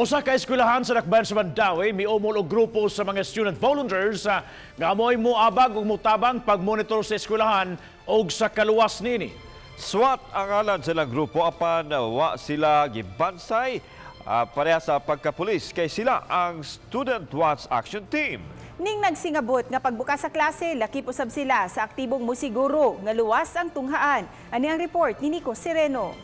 Usa ka eskwelahan sa Dakbayan sa Mandawi miumol og grupo sa mga student volunteers nga amoy moabag ug mutabang pagmonitor sa eskwelahan og sa kaluwas nini. SWAT ang ngalan silang grupo apan wa sila gibansay pareha sa pagkapulis kay sila ang Student Watch Action Team. Ning nagsingabot nga pagbukas sa klase, lakip usab sila sa aktibong musiguro nga luwas ang tunghaan. Ani ang report ni Nico Sereno.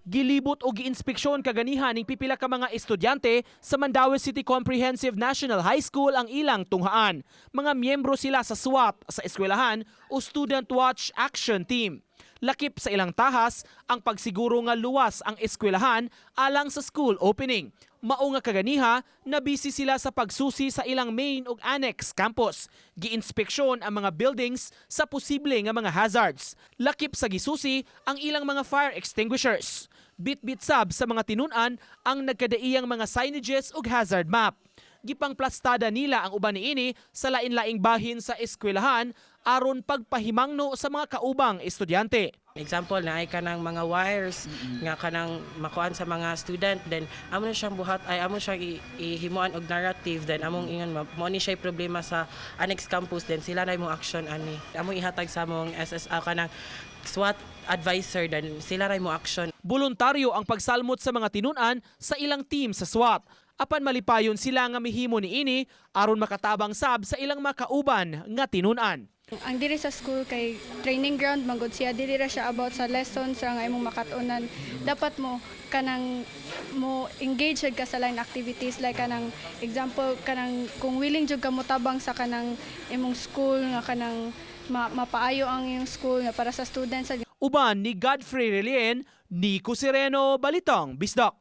Gilibot o giinspeksyon kaganihan ning pipila ka mga estudyante sa Mandawi City Comprehensive National High School ang ilang tunghaan. Mga miyembro sila sa SWAT sa eskwelahan o Student Watch Action Team. Lakip sa ilang tahas ang pagsiguro nga luwas ang eskwelahan alang sa school opening. Mao nga kaganiha na busy sila sa pagsusi sa ilang main ug annex campus. Giinspeksyon ang mga buildings sa posible nga mga hazards. Lakip sa gisusi ang ilang mga fire extinguishers. Bit-bit sab sa mga tinun-an ang nagkadaiyang mga signages ug hazard map. Gipangplastada nila ang uban niini sa lain-laing bahin sa eskwelahan aron pagpahimangno sa mga kaubang estudyante. Example na ay kanang mga wires nga kanang makuan sa mga student, then amo na siyang buhat ay amo siyang ihimuan og narrative, then among ingon mo ni siya problema sa annex campus, then sila na imong action ani among ihatag sa among SSA kanang SWAT advisor, then sila na imong action. Voluntaryo ang pagsalmot sa mga tinun-an sa ilang team sa SWAT. Apan malipayon sila nga mihimo niini aron makatabang sab sa ilang makauban nga tinun-an. Ang diri sa school kay training ground manggod siya, diri ra siya about sa lessons ra nga imong makatunan. Dapat mo kanang mo engage ka sa line activities like kanang example kanang kung willing jud ka mo tabang sa kanang imong school nga kanang mapaayo ang iyong school nga para sa students. Uban ni Godfrey Relien, Nico Sereno, Balitang Bisdak.